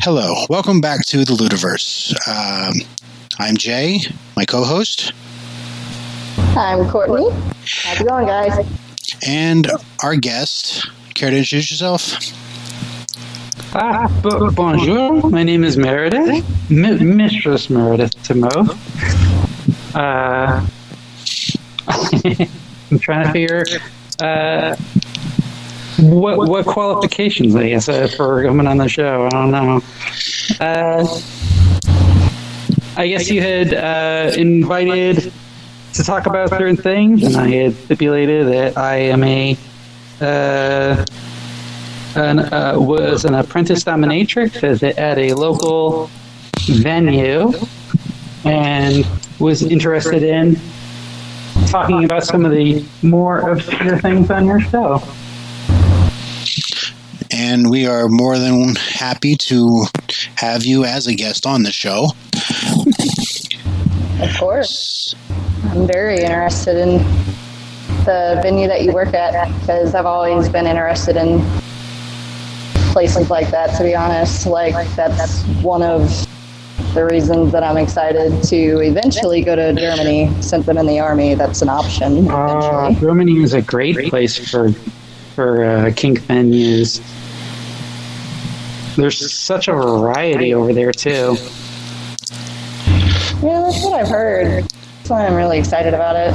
Hello, welcome back to the Ludiverse. I'm Jay, my co-host. I'm Courtney. How's it going, guys? And our guest. Care to introduce yourself? Bonjour, my name is Meredith, Mistress Meredith to Mo. I'm trying to figure what qualifications, I guess, for coming on the show. I don't know. I guess you had invited to talk about certain things, and I had stipulated that I am was an apprentice dominatrix at a local venue, and was interested in talking about some of the more obscure things on your show. And we are more than happy to have you as a guest on the show. Of course. I'm very interested in the venue that you work at, because I've always been interested in places like that, to be honest. Like, that's one of the reasons that I'm excited to eventually go to Germany, since I'm in the Army. That's an option eventually. Germany is a great place for kink venues. There's such a variety over there, too. Yeah, that's what I've heard. That's why I'm really excited about it.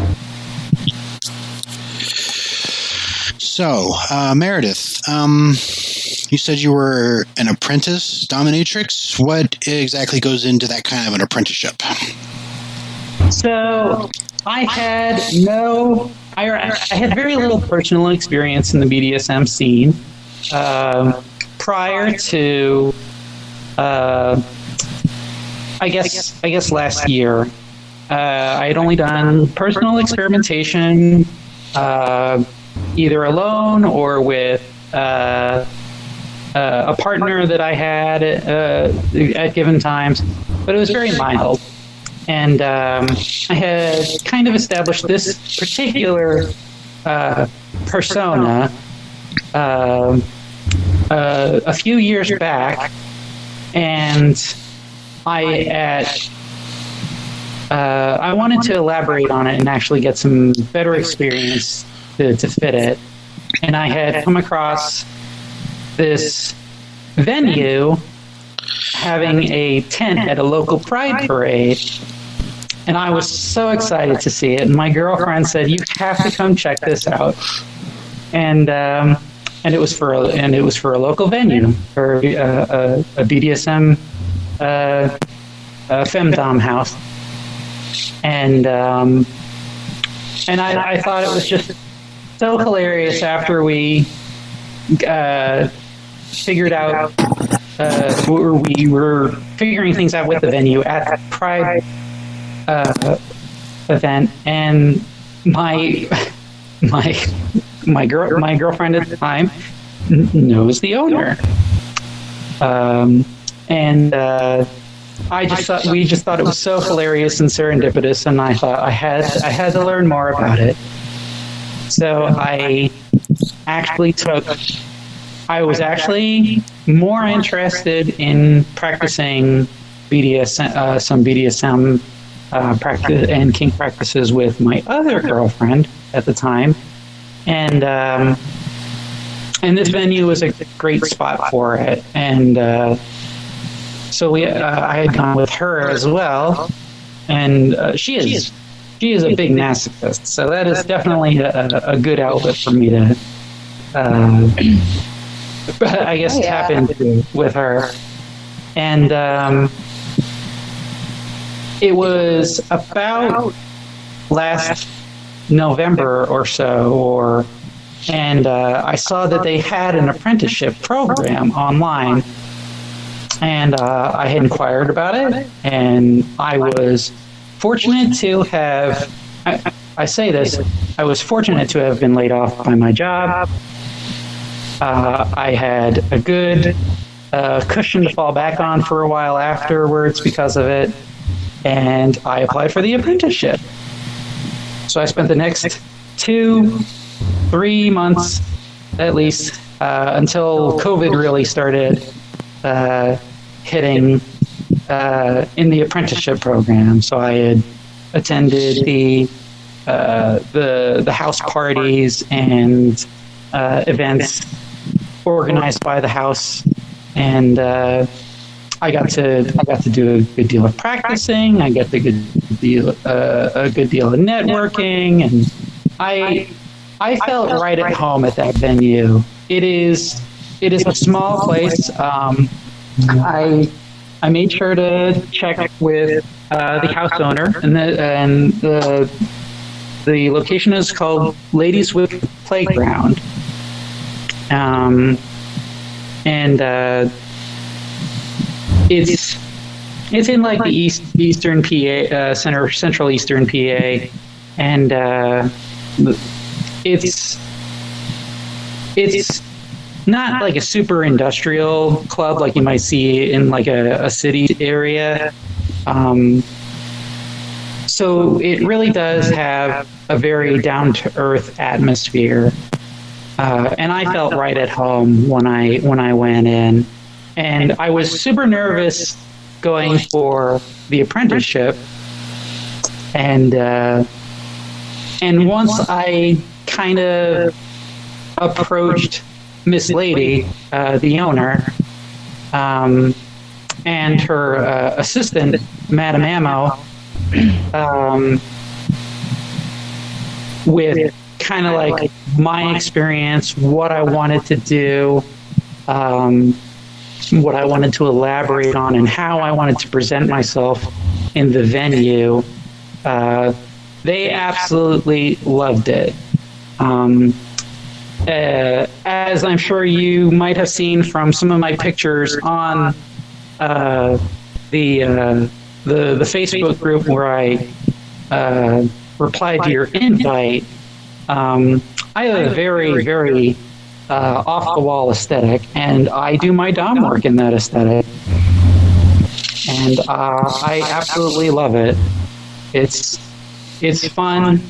So, Meredith, you said you were an apprentice dominatrix. What exactly goes into that kind of an apprenticeship? So, I had very little personal experience in the BDSM scene. Prior to, I guess last year, I had only done personal experimentation, either alone or with a partner that I had at given times, but it was very mild. And I had kind of established this particular persona a few years back, and I wanted to elaborate on it and actually get some better experience to fit it. And I had come across this venue having a tent at a local pride parade, and I was so excited to see it. And my girlfriend said, "You have to come check this out." And it was for a local venue, for a BDSM femdom house, and I thought it was just so hilarious after we figured out we were figuring things out with the venue at the Pride event, and my girlfriend at the time knows the owner, and we just thought it was so hilarious and serendipitous, and I thought I had to learn more about it. So I was actually more interested in practicing some BDSM practice and kink practices with my other girlfriend at the time, and this venue was a great spot for it, and so I had gone with her as well, and she is a big masochist, so that is definitely a good outlet for me to I guess tap into with her. And it was about last November or so, and I saw that they had an apprenticeship program online, and I had inquired about it, and I was fortunate to have, I say this, I was fortunate to have been laid off by my job. I had a good cushion to fall back on for a while afterwards because of it, and I applied for the apprenticeship. So I spent the next 2-3 months, at least, until COVID really started hitting in the apprenticeship program. So I had attended the house parties and events organized by the house, and I got to do a good deal of practicing. I got a good deal of networking, and I felt right at home at that venue. It is a small place. I made sure to check with the house owner, and the location is called Ladies with Playground, and it's in like the eastern PA, central eastern PA, and it's not like a super industrial club like you might see in like a city area. So it really does have a very down-to-earth atmosphere, and I felt right at home when I went in. And I was super nervous going for the apprenticeship, and once I kind of approached Miss Lady, the owner, and her assistant, Madame Ammo, with kind of like my experience, what I wanted to do, what I wanted to elaborate on, and how I wanted to present myself in the venue. They absolutely loved it. As I'm sure you might have seen from some of my pictures on the Facebook group where I replied to your invite, I have a very, very off-the-wall aesthetic, and I do my dom work in that aesthetic, and I absolutely love it. It's fun.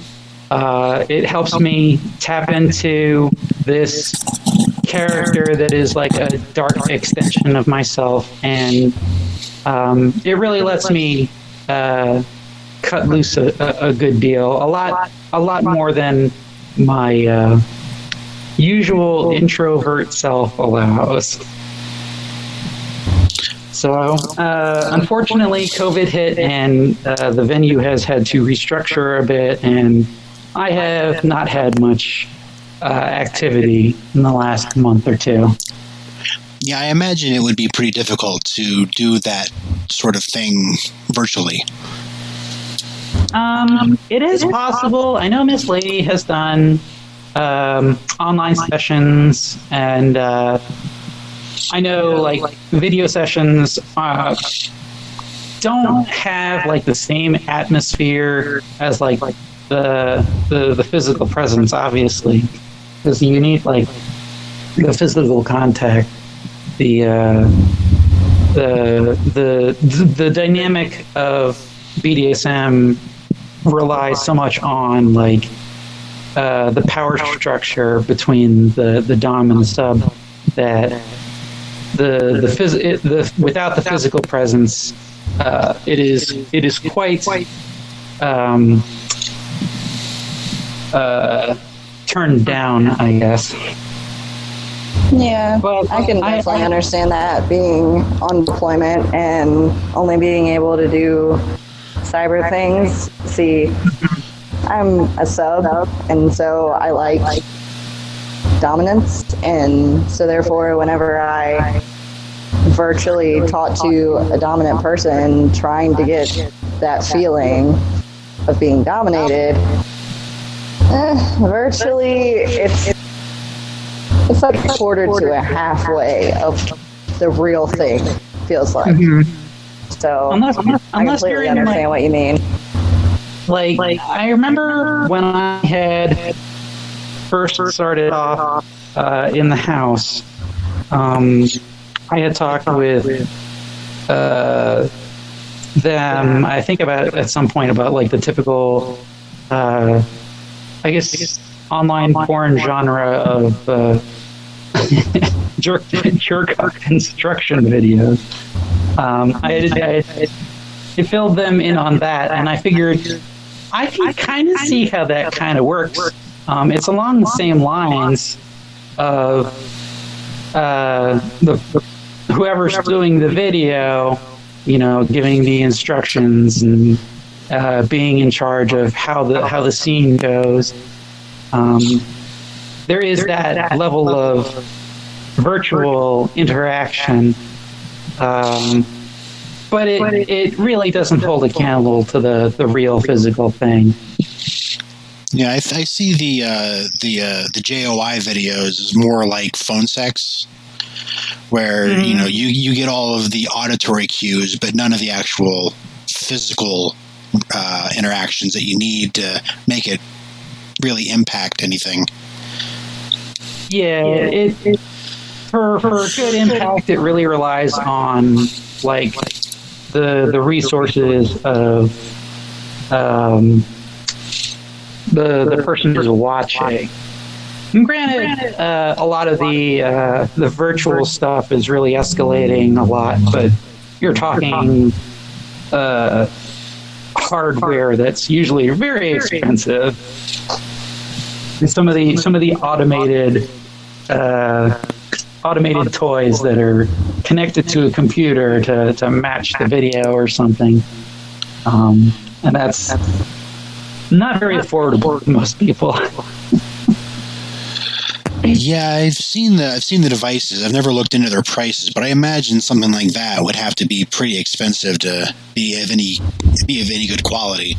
It helps me tap into this character that is like a dark extension of myself, and it really lets me cut loose a good deal, a lot more than my usual introvert self allows. So, unfortunately, COVID hit, and the venue has had to restructure a bit, and I have not had much activity in the last month or two. Yeah, I imagine it would be pretty difficult to do that sort of thing virtually. It is possible. I know Miss Lady has done online sessions, and I know like video sessions don't have like the same atmosphere as like the physical presence, obviously, because you need like the physical contact, the dynamic of BDSM relies so much on like the power structure between the dom and the sub that without the physical presence, it is quite turned down, I guess. Yeah, but I can definitely understand that, being on deployment and only being able to do cyber things. See, I'm a sub, and so I like dominance, and so therefore whenever I virtually talk to a dominant person trying to get that feeling of being dominated, virtually it's like a quarter to a halfway of the real thing, feels like. So unless I completely understand what you mean. Like I remember when I had first started off in the house, I had talked with them, I think at some point about like the typical, I guess, online porn genre of jerk off instruction videos. I filled them in on that, and I figured I can kind of see how that kind of works. It's along the same lines of whoever's doing the video, giving the instructions and being in charge of how the scene goes. There is that level of virtual interaction, but it really doesn't hold a candle to the real physical thing. Yeah, I see the JOI videos as more like phone sex, where you get all of the auditory cues, but none of the actual physical interactions that you need to make it really impact anything. Yeah, for good impact, it really relies on like the resources of the person who's watching. And granted, a lot of the virtual stuff is really escalating a lot, but you're talking hardware that's usually very expensive. And some of the automated toys that are connected to a computer to match the video or something, and that's not very affordable to most people. Yeah, I've seen the devices. I've never looked into their prices, but I imagine something like that would have to be pretty expensive to be of any good quality.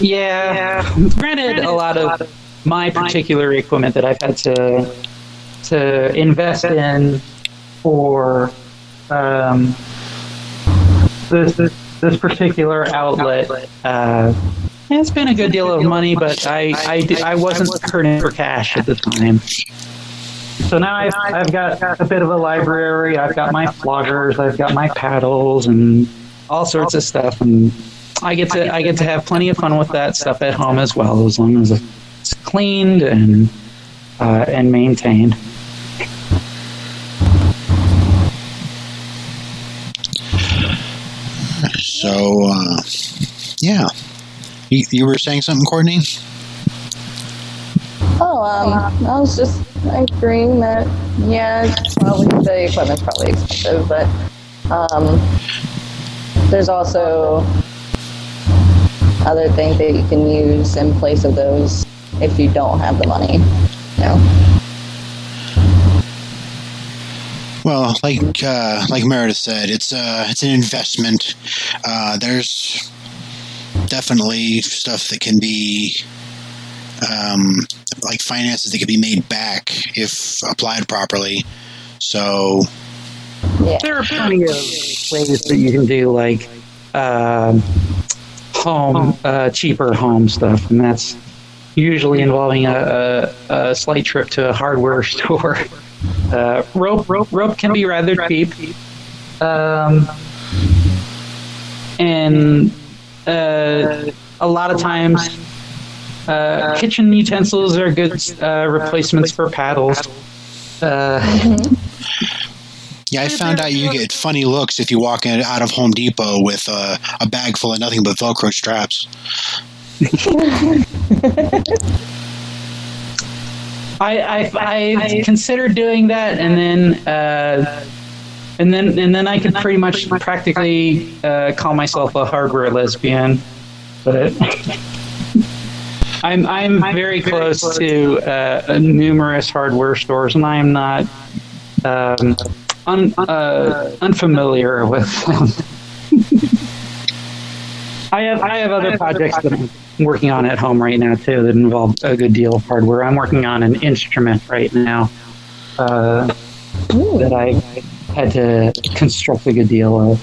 Yeah. Granted, a lot of my particular equipment that I've had to invest in for this particular outlet, it's been a good deal of money, but I wasn't hurting for cash at the time. So now I've got a bit of a library. I've got my floggers, I've got my paddles, and all sorts of stuff, and I get to have plenty of fun with that stuff at home as well, as long as it's cleaned and maintained. So, yeah. You were saying something, Courtney? I was just agreeing that, the equipment's probably expensive, but there's also other things that you can use in place of those if you don't have the money, Well, like Meredith said, it's an investment. There's definitely stuff that can be like finances that can be made back if applied properly. So there are plenty of ways that you can do like cheaper home stuff, and that's usually involving a slight trip to a hardware store. Rope can be rather cheap, and a lot of times kitchen utensils are good replacements for paddles. Yeah, I found out you get funny looks if you walk out of Home Depot with a bag full of nothing but Velcro straps. I considered doing that, and then I could pretty much practically call myself a hardware lesbian, but I'm very close to numerous hardware stores, and I am not unfamiliar with them. I have other projects that I'm working on at home right now too that involve a good deal of hardware. I'm working on an instrument right now that I had to construct a good deal of.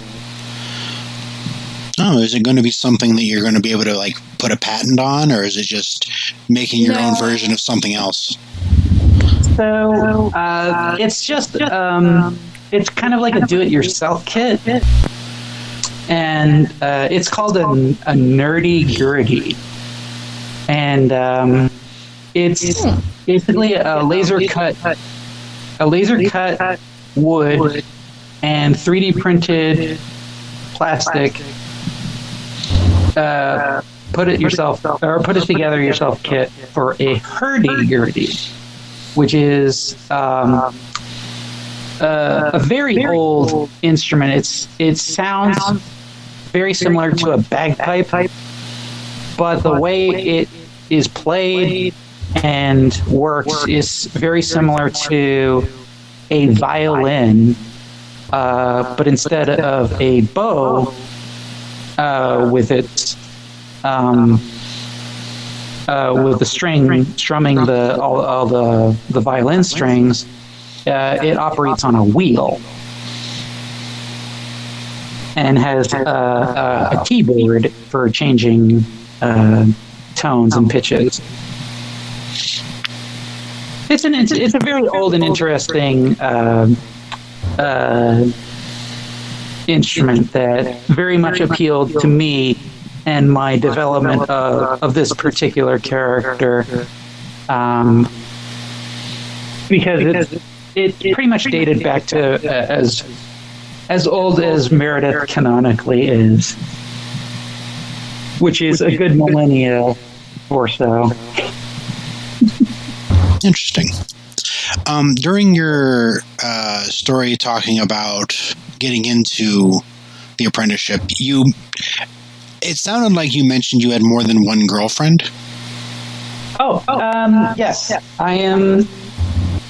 Oh, is it going to be something that you're going to be able to like put a patent on, or is it just making your own version of something else? So it's just it's kind of like a do-it-yourself kit, and it's called a nerdy gurdy, and it's basically a laser cut wood and 3D printed plastic. Put it together yourself kit for a hurdy-gurdy, which is a very old instrument. It sounds very similar to a bagpipe, but the way it is played and works is very similar to a violin, but instead of a bow with its with the string strumming all the violin strings, it operates on a wheel and has a keyboard for changing tones and pitches. It's a very old and interesting instrument that very much appealed to me and my development of this particular character, because it pretty much dated back to as old as Meredith canonically is, which is a good millennia or so. Interesting. During your story talking about getting into the apprenticeship, it sounded like you mentioned you had more than one girlfriend. Yes. I am.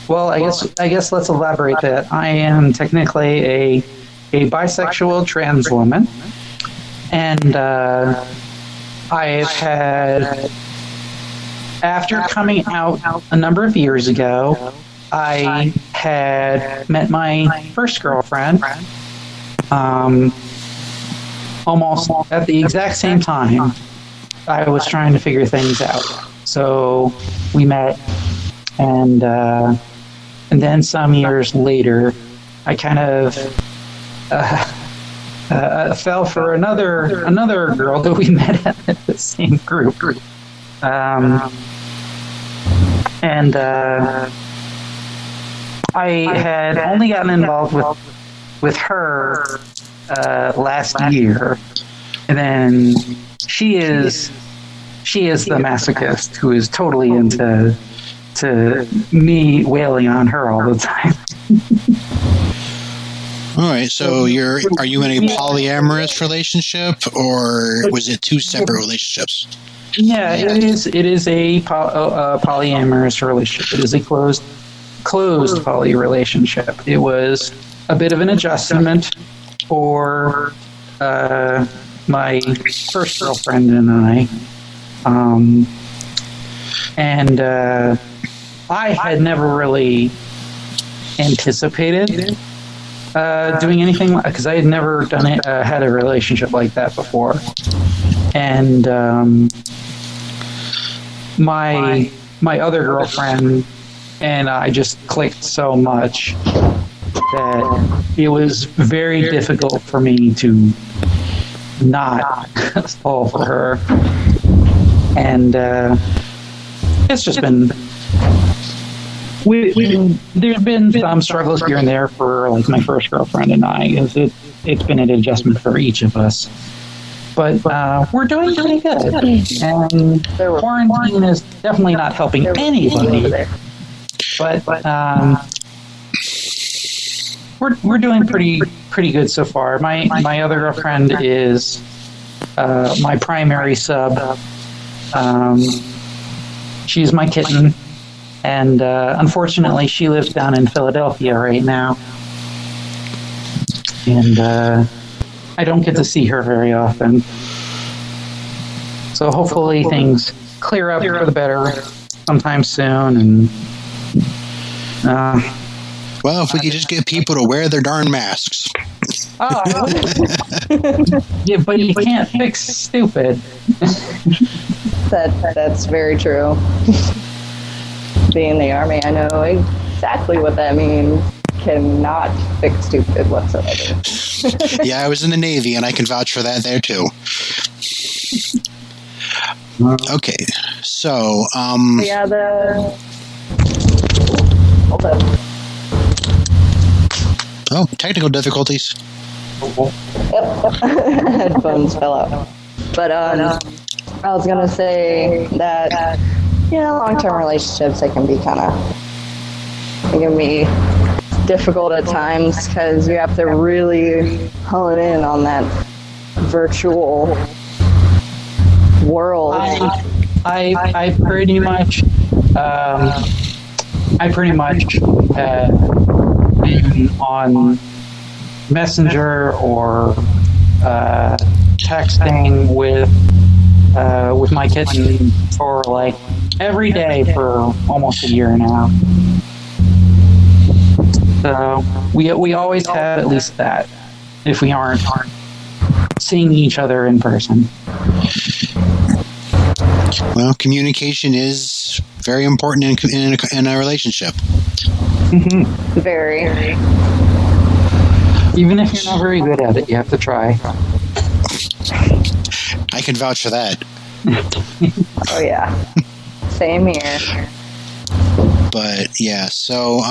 Well, I guess let's elaborate that. I am technically a bisexual trans woman, and I've had, after coming out a number of years ago, I had met my first girlfriend almost at the exact same time I was trying to figure things out. So we met, and then some years later, I kind of fell for another girl that we met at the same group, and I had only gotten involved with her last year, and then she is the masochist who is totally into me wailing on her all the time. All right, so are you in a polyamorous relationship, or was it two separate relationships? Yeah, it is a polyamorous relationship. It is a closed poly relationship. It was a bit of an adjustment for my first girlfriend and I, and I had never really anticipated doing anything, because I had never had a relationship like that before, and my other girlfriend and I just clicked so much that it was very difficult for me to not fall for her, and it's just been. There's been some struggles here and there for like my first girlfriend and I. It's been an adjustment for each of us, but we're doing pretty good. And quarantine is definitely not helping anybody. But we're doing pretty good so far. My other girlfriend is my primary sub. She's my kitten. And unfortunately, she lives down in Philadelphia right now. And I don't get to see her very often. So hopefully things clear up for the better sometime soon. And well, if we could just get people to wear their darn masks. Yeah, but you can't fix stupid. That's very true. Being in the Army, I know exactly what that means. Cannot fix stupid whatsoever. Yeah, I was in the Navy, and I can vouch for that there, too. Okay, so... yeah, Hold up. Oh, technical difficulties. Yep. Headphones fell out. But I was gonna say that long-term relationships, they can be difficult at times because you have to really hone in on that virtual world. I pretty much been on Messenger or texting with my kitten for like every day for almost a year now. So we always have at least that if we aren't seeing each other in person. Well, communication is very important in a relationship. Mm-hmm. Very. Even if you're not very good at it, you have to try. I can vouch for that. Oh yeah, same here. But yeah, so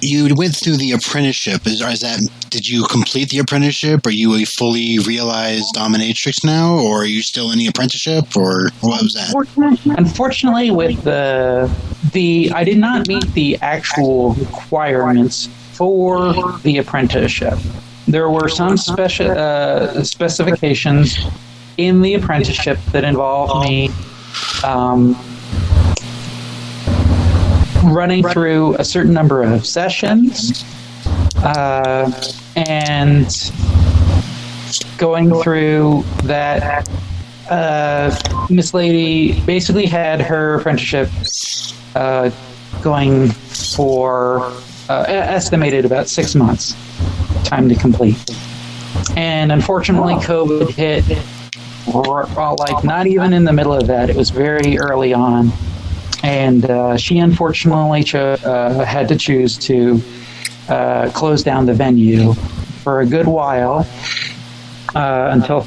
you went through the apprenticeship. Did you complete the apprenticeship? Are you a fully realized dominatrix now, or are you still in the apprenticeship, or what was that? Unfortunately, with the I did not meet the actual requirements for the apprenticeship. There were some specifications in the apprenticeship that involved me running through a certain number of sessions and going through that. Miss Lady basically had her apprenticeship going for estimated about 6 months time to complete. And unfortunately, COVID hit, like not even in the middle of that. It was very early on. And she unfortunately had to choose to close down the venue for a good while until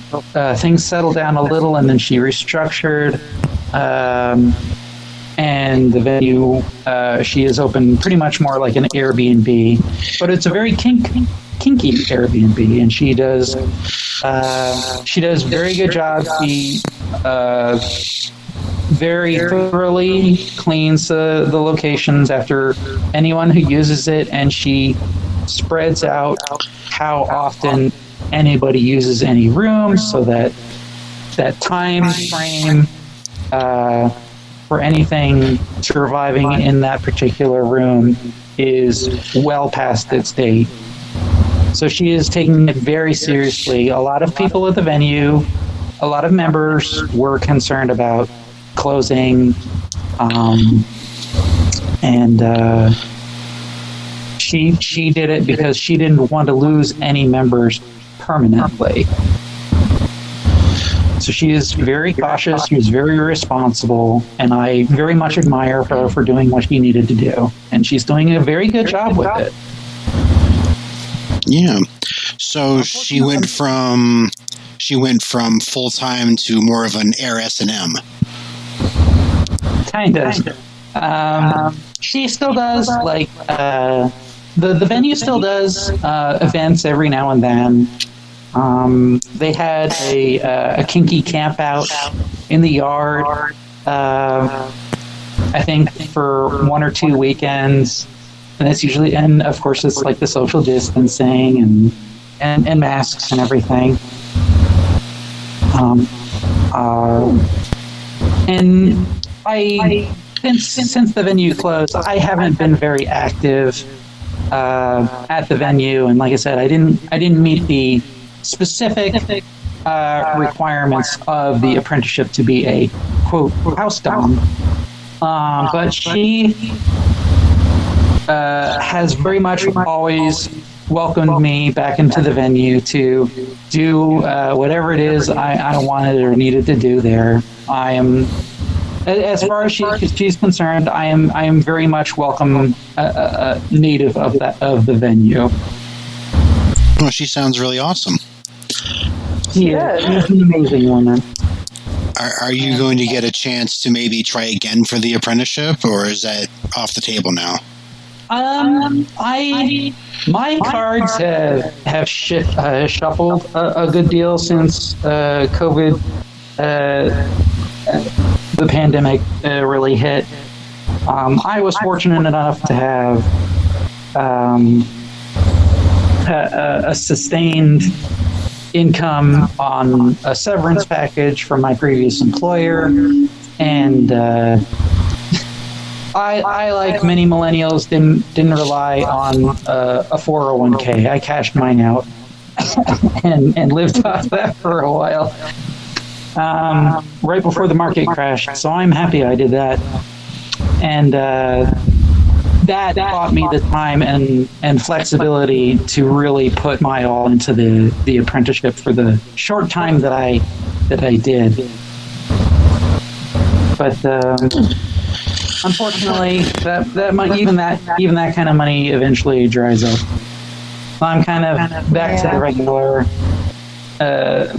things settled down a little, and then she restructured. And the venue, she is open pretty much more like an Airbnb, but it's a very kinky Airbnb, and she does very good job. She very thoroughly cleans the locations after anyone who uses it, and she spreads out how often anybody uses any room, so that time frame for anything surviving in that particular room is well past its date. So she is taking it very seriously. A lot of people at the venue, a lot of members were concerned about closing, and she did it because she didn't want to lose any members permanently. So she is very cautious, she was very responsible, and I very much admire her for doing what she needed to do. And she's doing a very good job with it. Yeah. So she went from full-time to more of an air S&M. Kind of. She still does, like, the venue still does events every now and then. They had a kinky camp out in the yard, I think for 1 or 2 weekends. And it's usually, and of course it's like the social distancing and masks and everything. And since the venue closed, I haven't been very active at the venue, and like I said, I didn't meet the specific requirements of the apprenticeship to be a quote house dom. But she has very much always welcomed me back into the venue to do whatever it is I wanted or needed to do there. I am, as far as she's concerned, I am very much welcome, native of the venue. Well, she sounds really awesome. Yeah, she's an amazing woman. Are you going to get a chance to maybe try again for the apprenticeship, or is that off the table now? My cards have shuffled a good deal since COVID, the pandemic really hit. I was fortunate enough to have a sustained income on a severance package from my previous employer, and I like many millennials didn't rely on a 401k. I cashed mine out and lived off that for a while right before the market crashed. So I'm happy I did that, and that bought me the time and flexibility to really put my all into the apprenticeship for the short time that I did. But unfortunately, that money, even that kind of money eventually dries up. I'm kind of back to the regular,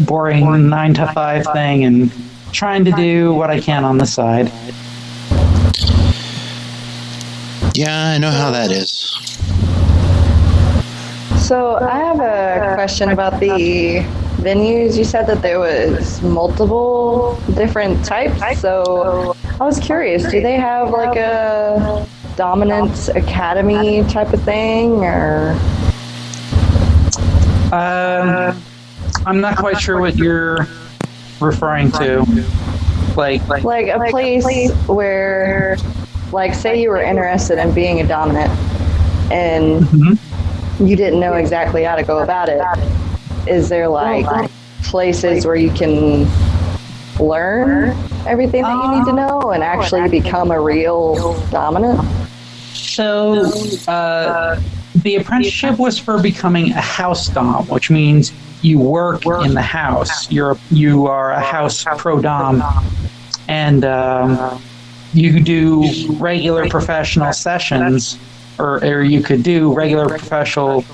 boring 9-to-5 thing and trying to do what I can on the side. Yeah, I know how that is. So I have a question about the venues. You said that there was multiple different types. So I was curious, do they have like a dominance academy type of thing, or? I'm not quite sure what you're referring to. Like a place where, like, say you were interested in being a dominant and you didn't know exactly how to go about it. Is there like places where you can learn everything that you need to know and actually become a real dominant? So the apprenticeship was for becoming a house dom, which means you work in the house. You are a house pro dom, and you do regular professional sessions, or you could do regular professional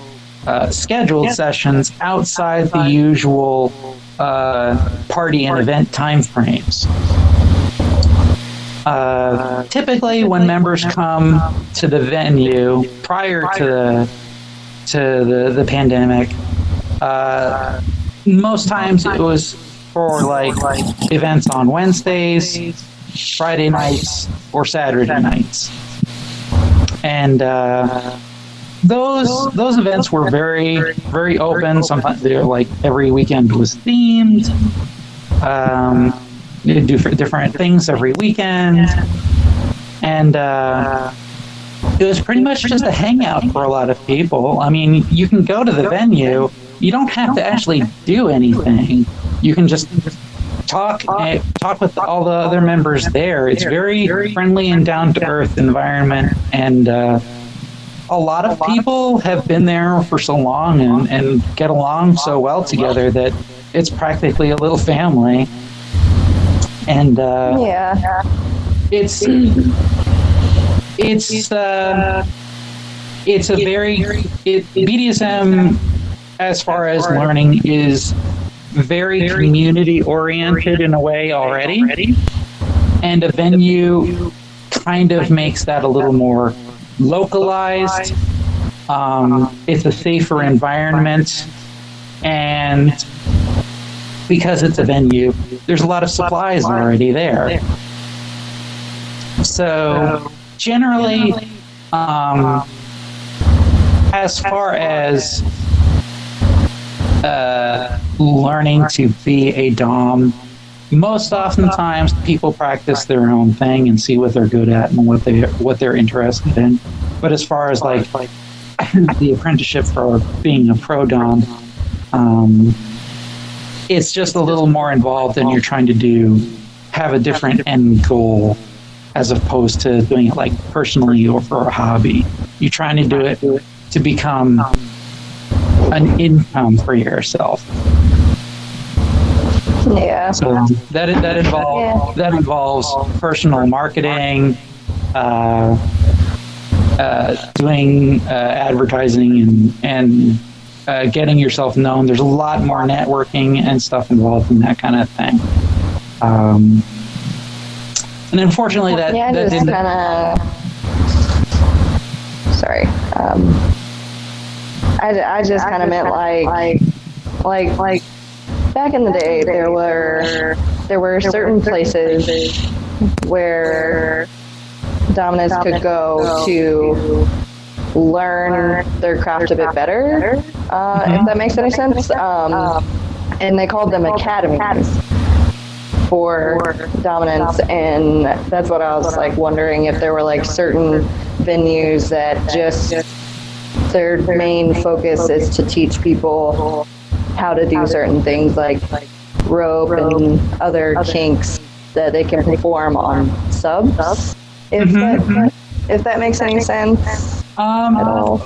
scheduled sessions outside the usual party and event timeframes. Typically, when members come to the venue prior to the pandemic, most times it was for like events on Wednesdays, Friday nights, or Saturday nights, and those events were very, very open. Sometimes they're like every weekend was themed. You do different things every weekend, and it was pretty much just a hangout for a lot of people. I mean, you can go to the venue. You don't have to actually do anything. You can just talk with all the other members there. It's very friendly and down-to-earth environment, and a lot of people have been there for so long and get along so well together that it's practically a little family. And it's a very BDSM, as far as learning, is very community oriented in a way already, and a venue kind of makes that a little more localized. It's a safer environment, and because it's a venue, there's a lot of supplies already there. So generally, as far as learning to be a dom, most oftentimes people practice their own thing and see what they're good at and what they're interested in. But as far as like the apprenticeship for being a pro dom, it's just a little more involved, and you're trying to have a different end goal as opposed to doing it like personally or for a hobby. You're trying to do it to become an income for yourself. Yeah. So that involves personal marketing, doing advertising and getting yourself known. There's a lot more networking and stuff involved in that kind of thing. And unfortunately, that didn't. sorry. I just kind of meant like back in the day, there were certain places where dominants could go to learn their craft a bit better, if that makes any sense. And they called them academies for dominants, and that's what I was like wondering if there were like certain venues that just their main focus is to teach people how to do certain things like rope and other kinks that they can perform on subs, if that makes any sense at all.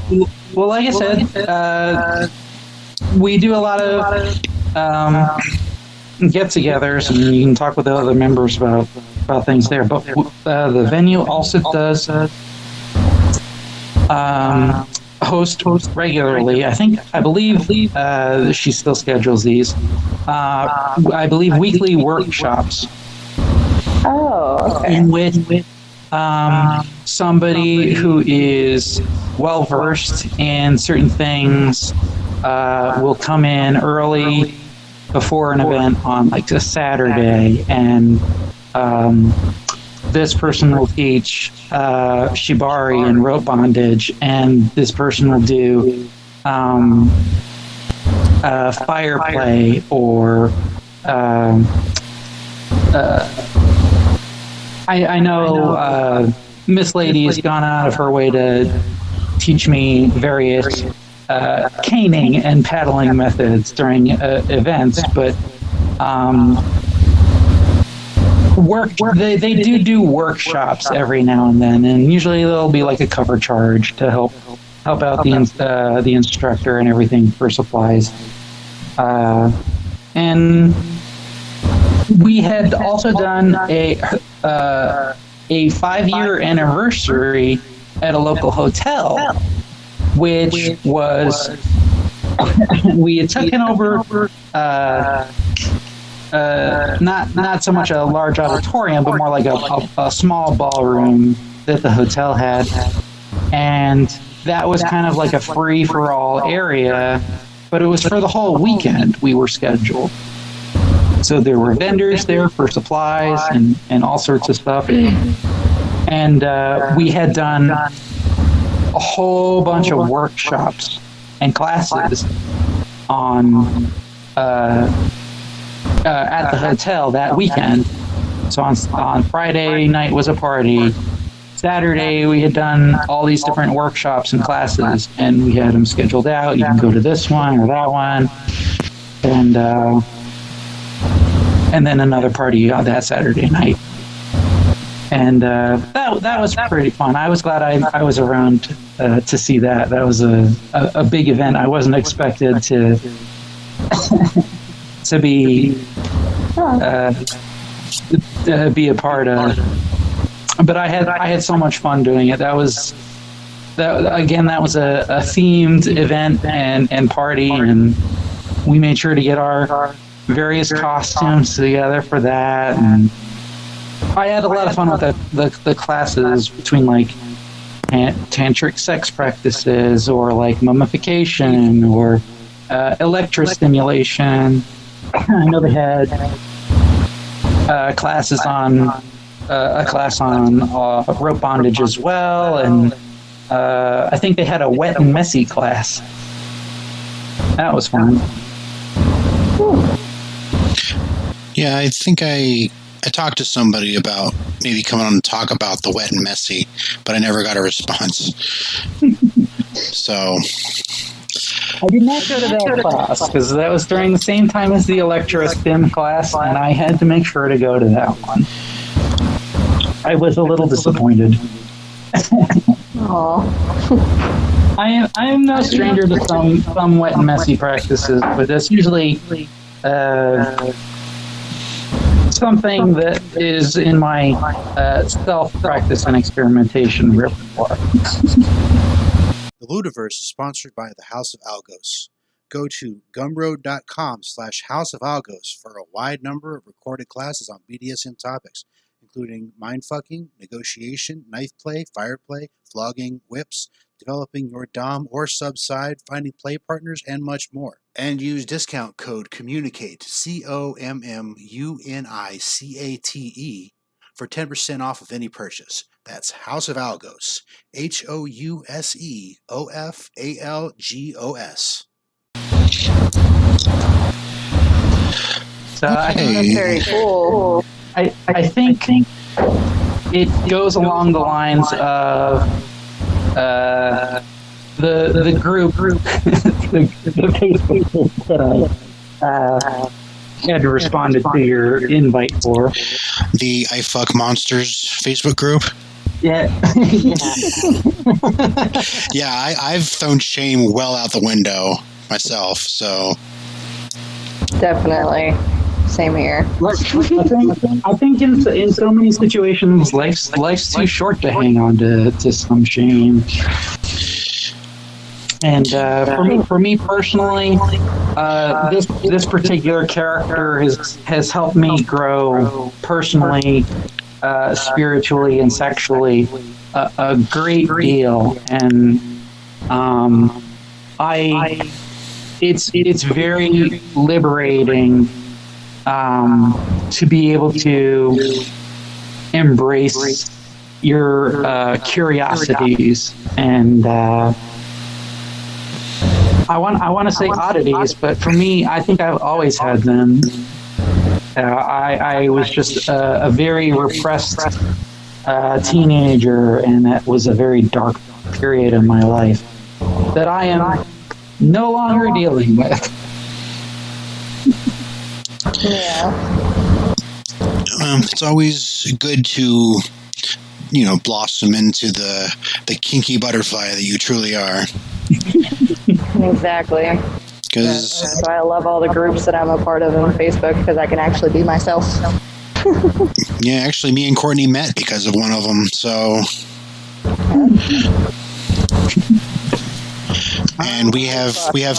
Well, like I said, we do a lot of get-togethers, and you can talk with the other members about things there. But the venue also does host regularly. I believe she still schedules these. I believe weekly workshops. Oh, okay. In which somebody who is well versed in certain things will come in early before an event on like a Saturday, and this person will teach shibari and rope bondage, and this person will do fire play or I know Miss Lady has gone out of her way to teach me various caning and paddling methods during events, but they do workshops every now and then, and usually there'll be like a cover charge to help out the instructor and everything for supplies. And we had also done a 5-year anniversary at a local hotel, which was we had taken over not so much a large auditorium, but more like a small ballroom that the hotel had, and that was kind of like a free-for-all area, but it was for the whole weekend we were scheduled. So there were vendors there for supplies and all sorts of stuff. And we had done a whole bunch of workshops and classes on at the hotel that weekend. So on Friday night was a party. Saturday we had done all these different workshops and classes, and we had them scheduled out. You can go to this one or that one. And then another party on that Saturday night. And that was pretty fun. I was glad I was around to see that. That was a big event. I wasn't expected to to be a part of. But I had so much fun doing it. That was a themed event and party, and we made sure to get our various costumes together for that, and I had a lot of fun with the classes between like tantric sex practices or like mummification or electrostimulation. I know they had classes on a class on rope bondage as well, and I think they had a wet and messy class. That was fun. Yeah, I think I talked to somebody about maybe coming on and talk about the wet and messy, but I never got a response. So I did not go to that class because that was during the same time as the electro-stim class, and I had to make sure to go to that one. I was a little disappointed. Aww. I am no stranger to some wet and messy practices, but that's usually something that is in my self-practice and experimentation repertoire. The Ludiverse is sponsored by the House of Algos. Go to gumroad.com/House of Algos for a wide number of recorded classes on BDSM topics, including mindfucking, negotiation, knife play, fire play, flogging, whips, developing your dom or sub side, finding play partners, and much more. And use discount code COMMUNICATE, COMMUNICATE, for 10% off of any purchase. That's House of Algos, HOUSEOFALGOS. So I think That's very cool. I think it goes along the lines of the group, the Facebook group that I had responded to your invite for. The I Fuck Monsters Facebook group. Yeah. Yeah, I've thrown shame well out the window myself, so. Definitely. Same here. I think in so many situations, life's too short to hang on to some shame. And for me personally, this particular character has helped me grow personally, spiritually, and sexually a great deal. And it's very liberating to be able to embrace your curiosities and I want to say oddities, but for me, I think I've always had them. I was just a very repressed teenager, and that was a very dark period in my life that I am no longer dealing with. Yeah. It's always good to, blossom into the kinky butterfly that you truly are. Exactly. That's why I love all the groups that I'm a part of on Facebook, because I can actually be myself. Yeah, actually, me and Courtney met because of one of them, so. And we have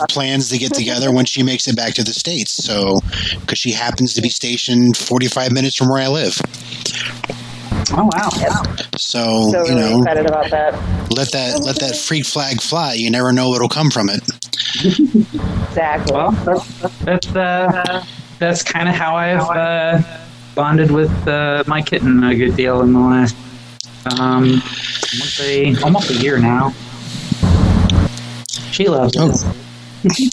plans to get together when she makes it back to the States, so, because she happens to be stationed 45 minutes from where I live. Oh wow! Yep. So really excited about that. Let that freak flag fly. You never know what'll come from it. Exactly. Well, that's kind of how I've bonded with my kitten a good deal in the last almost a year now. She loves it.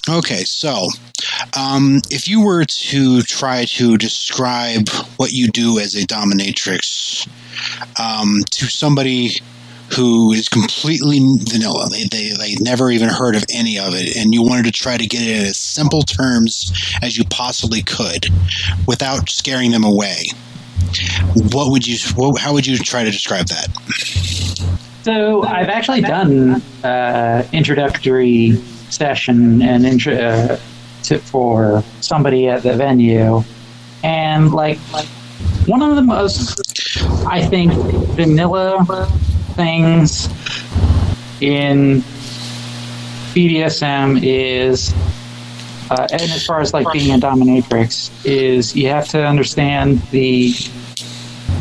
Okay, so if you were to try to describe what you do as a dominatrix to somebody who is completely vanilla, they never even heard of any of it, and you wanted to try to get it in as simple terms as you possibly could without scaring them away, how would you try to describe that? So I've actually done introductory session and for somebody at the venue, and like one of the most, I think, vanilla things in BDSM is, and as far as like being a dominatrix, is you have to understand the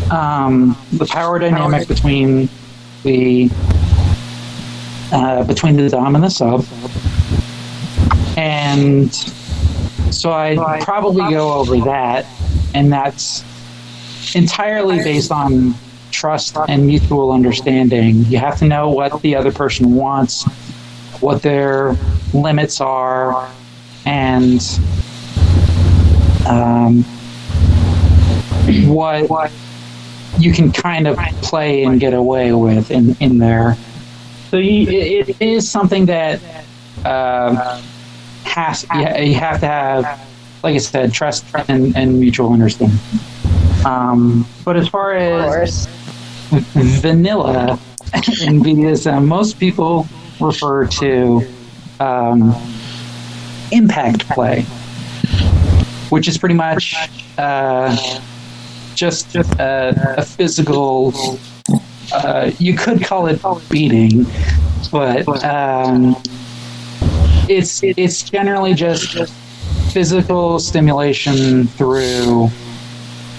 power dynamic between the dom and the sub. And so I'd probably go over that, and that's entirely based on trust and mutual understanding. You have to know what the other person wants, what their limits are, and what you can kind of play and get away with in there. So it is something that you have to have, like I said, trust and mutual understanding. But as far as vanilla in BDSM, most people refer to impact play, which is pretty much just a physical, you could call it beating, but it's generally just physical stimulation through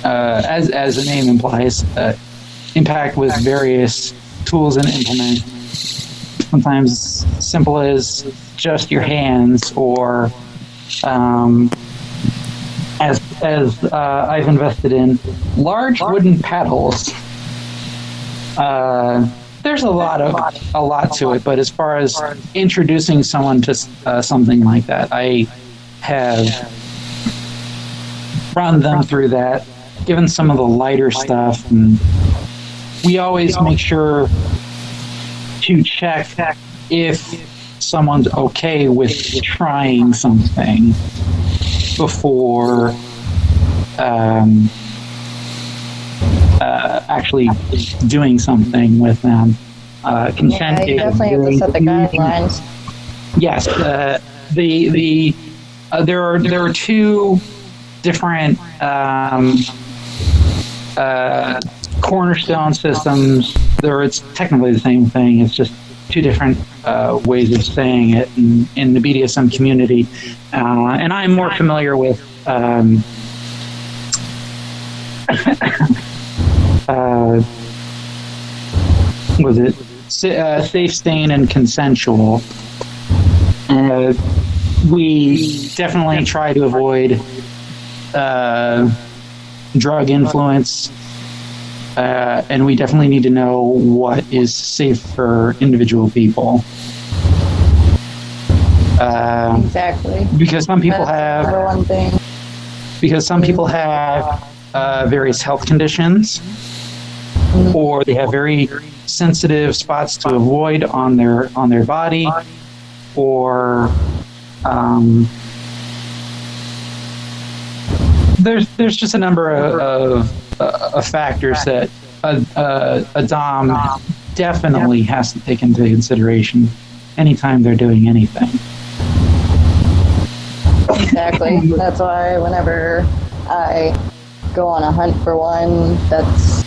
as the name implies, impact with various tools and implements. Sometimes simple as just your hands, or as I've invested in large wooden paddles. There's a lot to it, but as far as introducing someone to something like that, I have run them through that, given some of the lighter stuff, and we always make sure to check if someone's okay with trying something before actually doing something with them. Consent you definitely have to set the guidelines. Yes, there are two different cornerstone systems. It's technically the same thing. It's just two different ways of saying it in the BDSM community, and I'm more familiar with was it safe, sane, and consensual. We definitely try to avoid drug influence, and we definitely need to know what is safe for individual people. Exactly. Because some people That's the number one thing. Because some people have various health conditions, or they have very sensitive spots to avoid on their body, or there's just a number of factors that a Dom definitely has to take into consideration anytime they're doing anything. Exactly. That's why whenever I go on a hunt for one, that's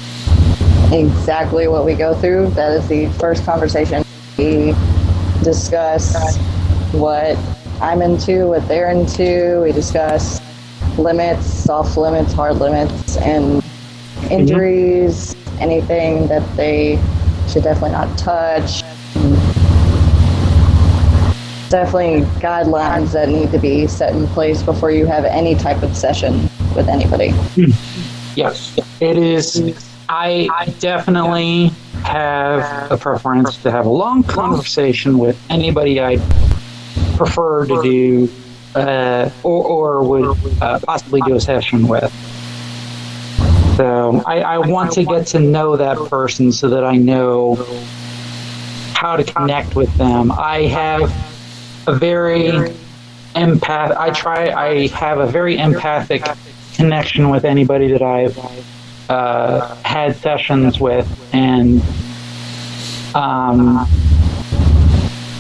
exactly what we go through. That is the first conversation. We discuss what I'm into, what they're into. We discuss limits, soft limits, hard limits, and injuries, anything that they should definitely not touch. Definitely guidelines that need to be set in place before you have any type of session with anybody. Yes, it is. I definitely have a preference to have a long conversation with anybody I prefer to do or would possibly do a session with. So I want to get to know that person so that I know how to connect with them. I have a very I have a very empathic connection with anybody that I've had sessions with, and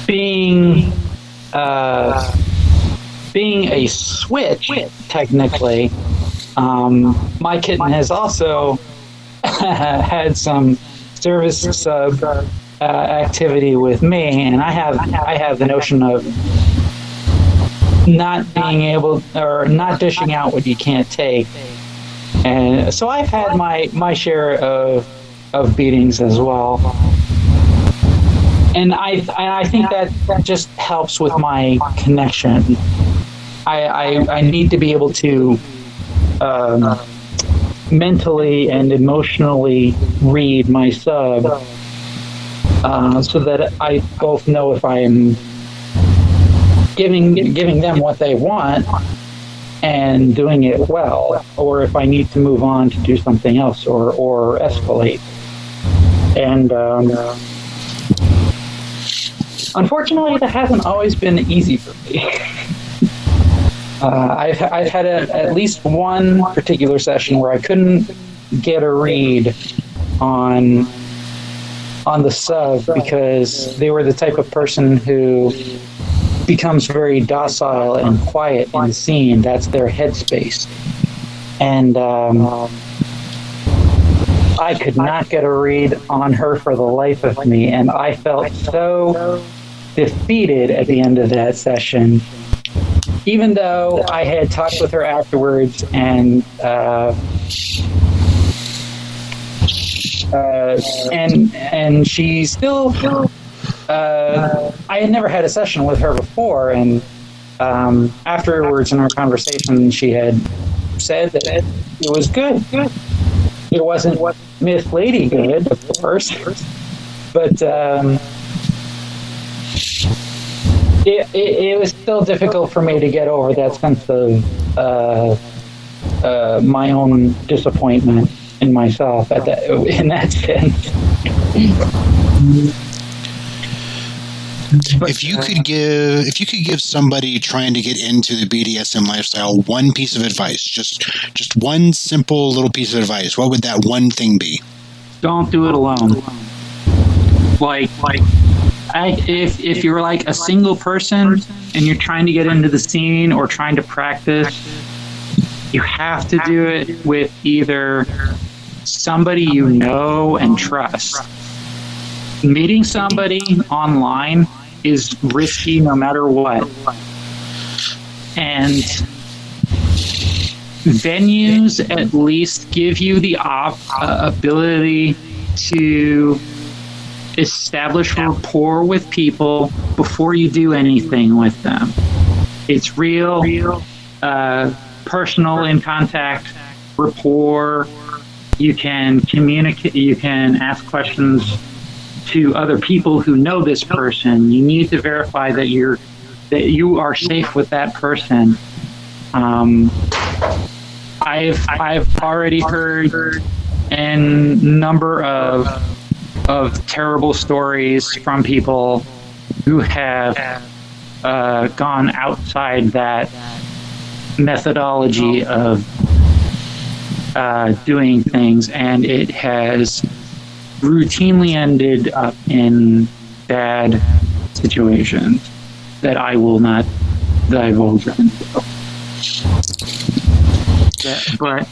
being a switch, technically, my kitten has also had some service sub activity with me, and I have the notion of not being able, or not dishing out what you can't take. And so I've had my share of beatings as well. And I think that just helps with my connection. I need to be able to mentally and emotionally read my sub, so that I both know if I'm giving them what they want and doing it well, or if I need to move on to do something else or escalate. And unfortunately, that hasn't always been easy for me. I've had at least one particular session where I couldn't get a read on the sub because they were the type of person who becomes very docile and quiet in the scene. That's their headspace. And I could not get a read on her for the life of me, and I felt so defeated at the end of that session even though I had talked with her afterwards, and she still, I had never had a session with her before, and afterwards in our conversation, she had said that it was good. It wasn't Miss Lady good, of course, but it was still difficult for me to get over that sense of my own disappointment in myself in that sense. If you could give somebody trying to get into the BDSM lifestyle one piece of advice, just one simple little piece of advice, what would that one thing be? Don't do it alone. If you're like a single person and you're trying to get into the scene or trying to practice, you have to do it with either somebody you know and trust. Meeting somebody online is risky no matter what. And venues at least give you the ability to establish rapport with people before you do anything with them. It's real, personal in contact, rapport. You can communicate, you can ask questions to other people who know this person. You need to verify that you are safe with that person. I've already heard a number of terrible stories from people who have gone outside that methodology of doing things, and it has routinely ended up in bad situations that I will not divulge into. But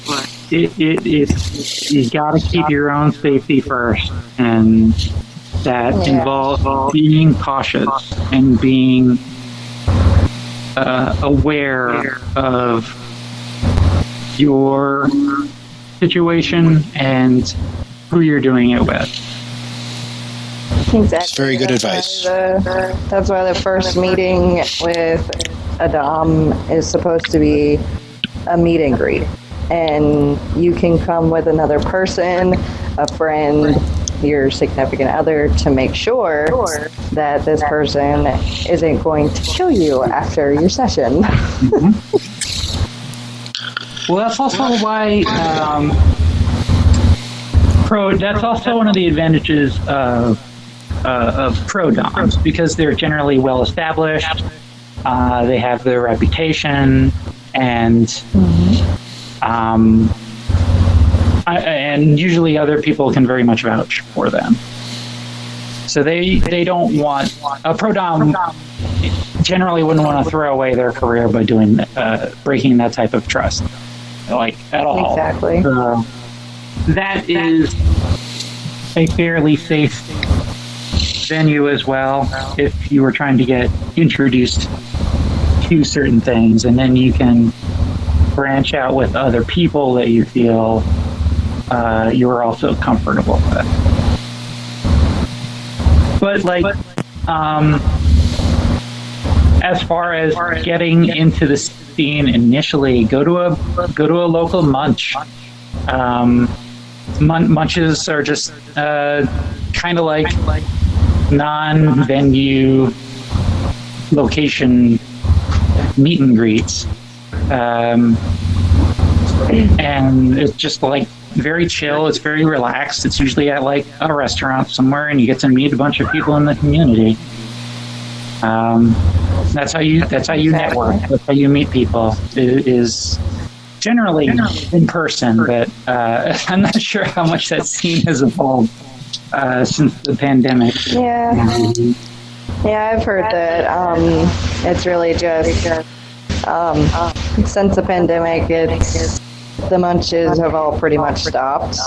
you got to keep your own safety first, and that involves being cautious and being aware of your situation and who you're doing it with. Exactly. That's very good advice. That's why the first meeting with a Dom is supposed to be a meet and greet. And you can come with another person, a friend, your significant other, to make sure that this person isn't going to kill you after your session. Mm-hmm. Well, that's also why that's also one of the advantages of pro doms, because they're generally well established. They have their reputation, and and usually other people can very much vouch for them. So they don't want a pro dom. Generally, wouldn't want to throw away their career by doing breaking that type of trust, like at all. Exactly. That is a fairly safe venue as well if you were trying to get introduced to certain things, and then you can branch out with other people that you feel you are also comfortable with. But as far as getting into the scene initially, go to a local munch. Munches are just kind of like non-venue location meet and greets, and it's just like very chill. It's very relaxed. It's usually at like a restaurant somewhere, and you get to meet a bunch of people in the community. That's how you network. That's how you meet people. It is generally in person, but I'm not sure how much that scene has evolved since the pandemic. Yeah, I've heard that it's really just since the pandemic, the munches have all pretty much stopped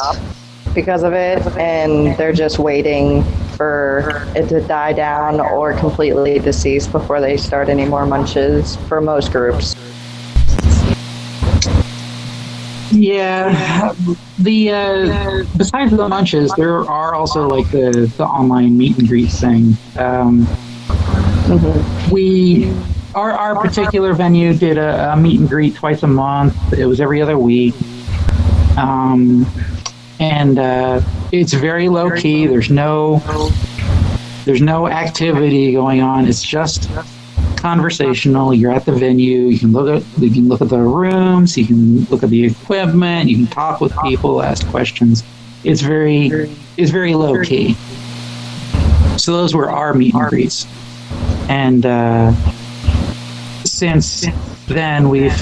because of it, and they're just waiting for it to die down or completely decease before they start any more munches for most groups. Yeah, the besides the munches, there are also like the online meet and greet thing. Our particular venue did a meet and greet twice a month. It was every other week, and it's very low key. There's no activity going on. It's just conversational. You're at the venue. You can look at the rooms. You can look at the equipment. You can talk with people, ask questions. It's very low key. So those were our meet and greets, and since then we've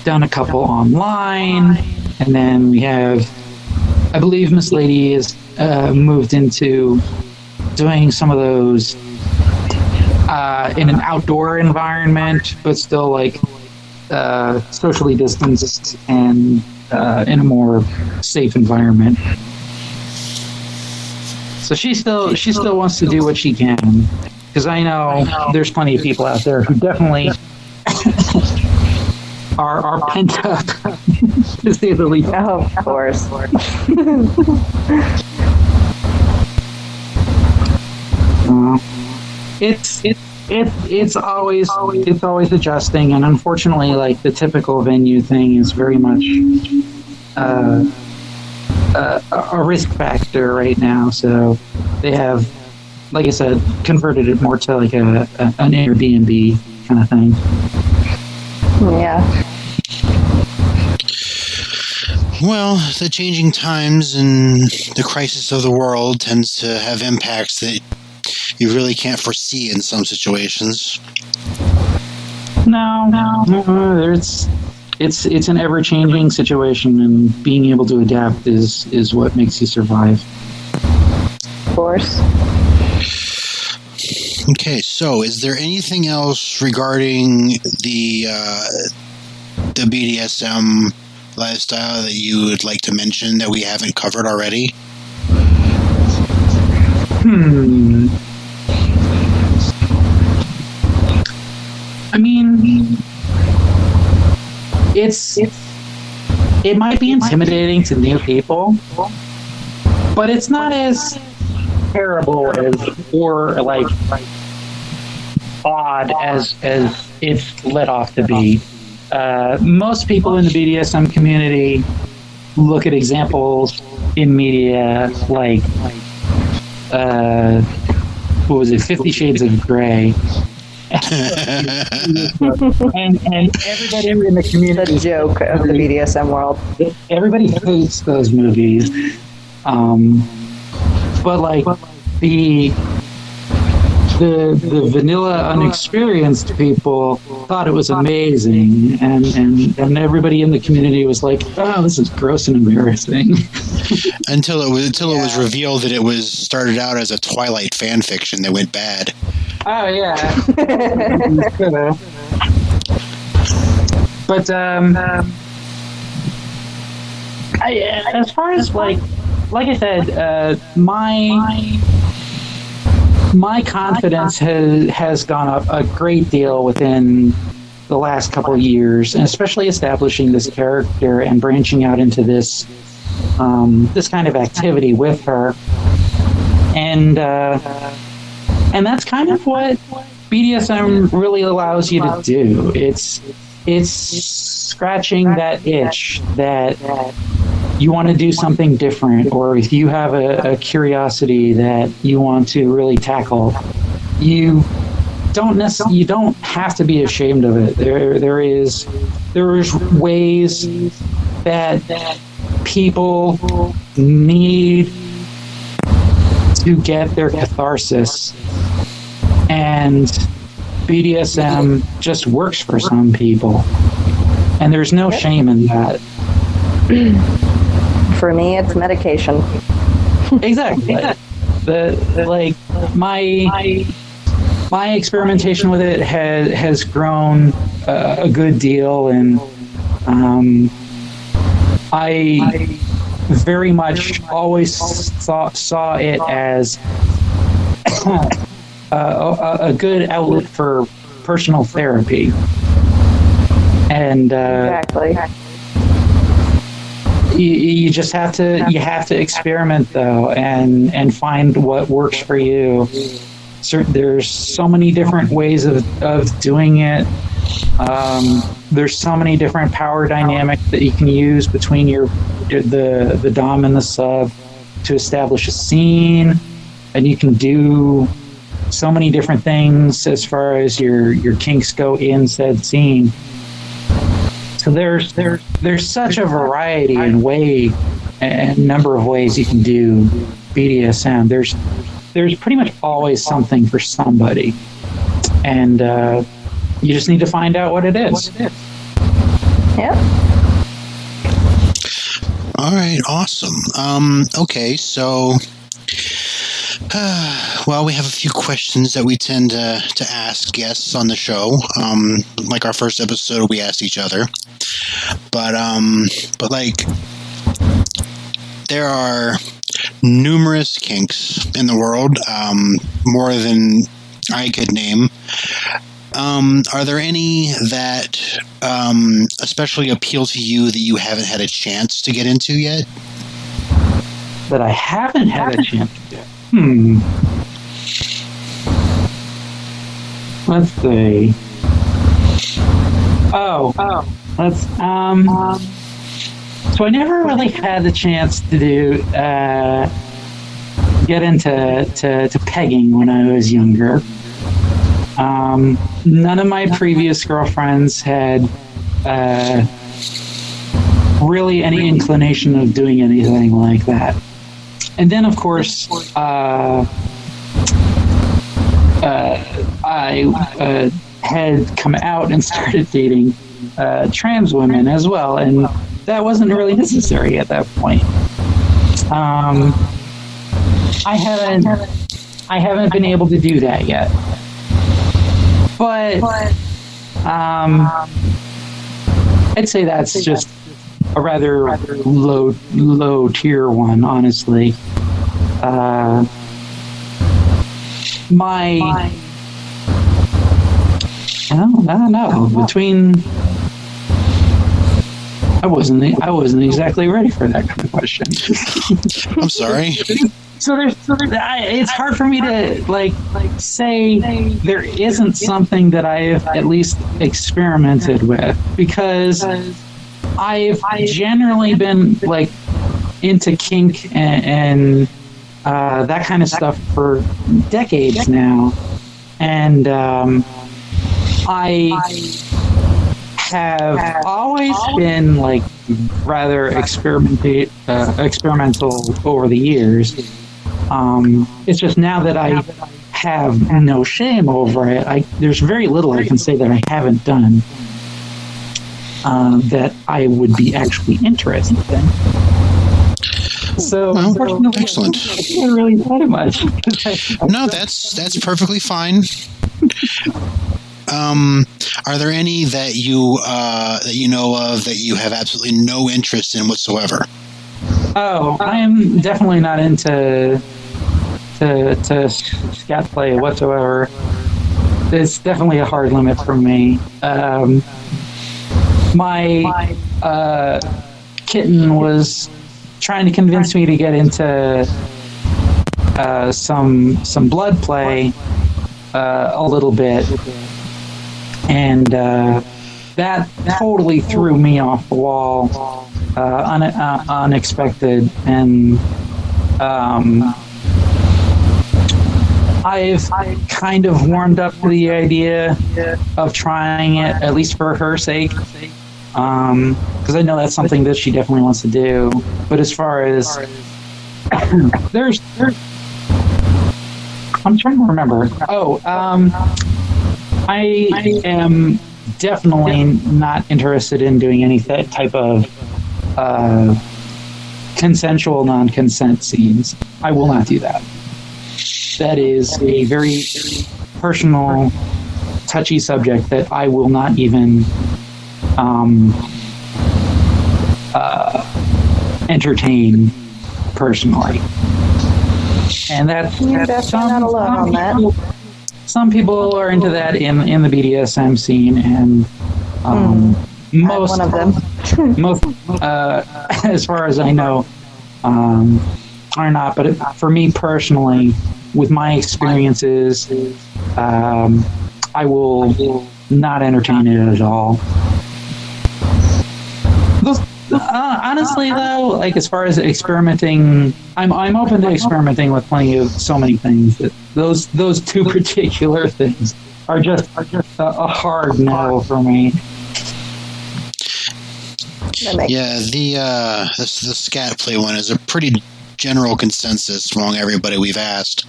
done a couple online, and then we have, I believe Miss Lady has moved into doing some of those in an outdoor environment, but still like socially distanced and in a more safe environment. So she still wants to do what she can, because I know there's plenty of people out there who definitely are pent up, to say the least. Oh, of course. It's always adjusting, and unfortunately, like the typical venue thing is very much a risk factor right now. So they have, like I said, converted it more to like an Airbnb kind of thing. Yeah. Well, the changing times and the crisis of the world tends to have impacts that you really can't foresee in some situations. No. It's an ever-changing situation, and being able to adapt is what makes you survive. Of course. Okay, so is there anything else regarding the BDSM lifestyle that you would like to mention that we haven't covered already? I mean, it might be intimidating to new people, but it's not as terrible or like odd as it's let off to be. Most people in the BDSM community look at examples in media like what was it, 50 Shades of Grey. and everybody in the community, the joke of the BDSM world. Everybody hates those movies, but like the vanilla, unexperienced people thought it was amazing, and everybody in the community was like, "Oh, this is gross and embarrassing." until it was revealed that it was started out as a Twilight fan fiction that went bad. Oh yeah. But as far as like I said, my confidence has gone up a great deal within the last couple of years, and especially establishing this character and branching out into this kind of activity with her, and that's kind of what BDSM really allows you to do. It's scratching that itch that you want to do something different, or if you have a curiosity that you want to really tackle, you don't have to be ashamed of it. There's ways that people need to get their catharsis, and BDSM just works for some people, and there's no shame in that. For me, it's medication. Exactly. My experimentation with it has grown a good deal, and I very much always saw it as a good outlet for personal therapy. And Exactly. you just have to experiment though, and find what works for you. There's so many different ways of doing it. There's so many different power dynamics that you can use between the dom and the sub to establish a scene, and you can do so many different things as far as your kinks go in said scene. So there's such a variety and number of ways you can do BDSM. There's pretty much always something for somebody, and you just need to find out what it is. Yep. All right, awesome. Okay, so well, we have a few questions that we tend to ask guests on the show. Like our first episode, we asked each other, but like there are numerous kinks in the world, more than I could name. Are there any that especially appeal to you that you haven't had a chance to get into yet? That I haven't had a chance to do. Let's see. So I never really had the chance to get into pegging when I was younger. None of my previous girlfriends had really any inclination of doing anything like that. And then, of course, I had come out and started dating trans women as well, and that wasn't really necessary at that point. I haven't been able to do that yet, but I'd say that's just a rather low tier one, honestly. I don't know. I wasn't exactly ready for that kind of question. I'm sorry. So it's hard for me to say there isn't something that I've at least experimented with, because I've generally been into kink and that kind of stuff for decades now, and I have always been rather experimental over the years. It's just now that I have no shame over it, there's very little I can say that I haven't done that I would be actually interested in. So, unfortunately, excellent. I can't really say much. No, that's perfectly fine. Are there any that you know of that you have absolutely no interest in whatsoever? Oh, I am definitely not into scat play whatsoever. It's definitely a hard limit for me. My kitten was trying to convince me to get into some blood play a little bit, and that totally threw me off the wall, unexpected, and I've kind of warmed up to the idea of trying it, at least for her sake, because I know that's something that she definitely wants to do. But as far as there's I'm trying to remember. I am definitely not interested in doing any type of consensual non-consent scenes. I will not do that. That is a very personal, touchy subject that I will not even entertain personally. And that's definitely not alone on that. Some people are into that in the BDSM scene, and most one of them. most, as far as I know, are not. But for me personally, with my experiences, I will not entertain it at all. Honestly, though, like as far as experimenting, I'm open to experimenting with plenty of so many things. That those two particular things are just a hard no for me. Yeah, the scat play one is a pretty general consensus among everybody we've asked.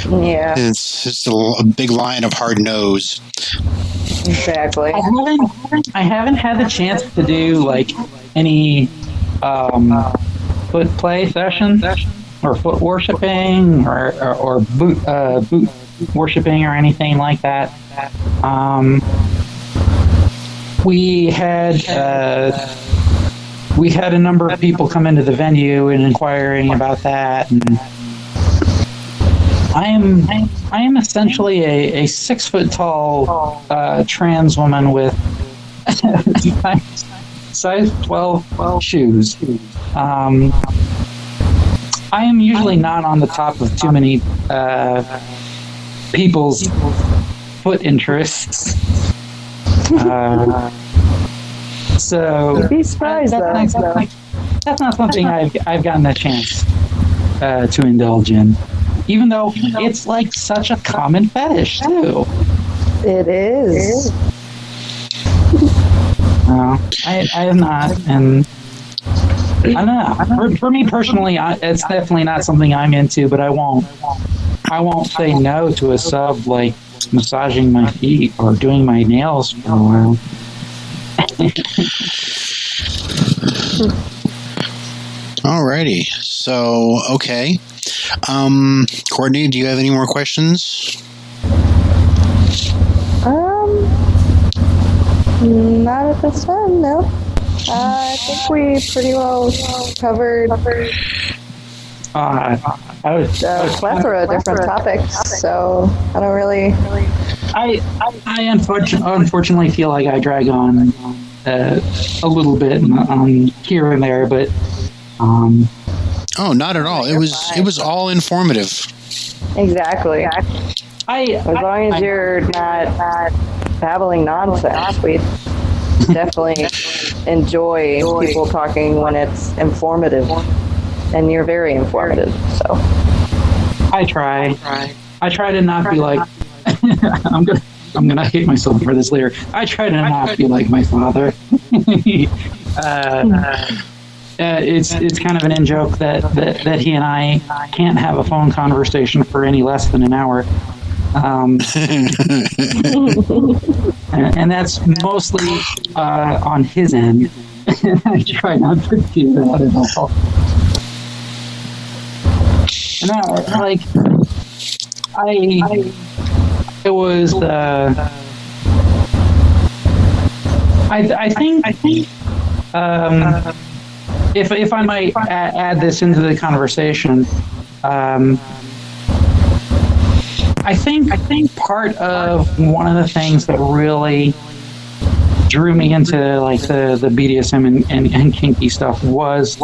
Yeah, it's just a big line of hard no's. exactly. I haven't had the chance to do like any foot play sessions or foot worshiping or boot worshiping or anything like that. We had a number of people come into the venue and inquiring about that, and I am essentially a 6 foot tall trans woman with size 12 shoes. I am usually not on the top of too many people's foot interests. So You'd be surprised, that's not something I've gotten a chance to indulge in, even though it's like such a common fetish too. It is. I have not, and I don't know. For me personally, it's definitely not something I'm into. But I won't say no to a sub like massaging my feet or doing my nails for a while. Alrighty. So, okay. Courtney, do you have any more questions? Not at this time, no. I think we pretty well covered a plethora of different topics, so I don't really... I unfortunately feel like I drag on a little bit here and there, but oh, not at all. It was all informative. Exactly. As long as you're not babbling nonsense, we definitely enjoy people talking when it's informative, and you're very informative. So I try to not be like I'm gonna hate myself for this later. I try to not be like my father. It's kind of an in-joke that he and I can't have a phone conversation for any less than an hour. And that's mostly on his end. I try not to do that at all. And I think if I might add this into the conversation, I think part of one of the things that really drew me into like the BDSM and kinky stuff was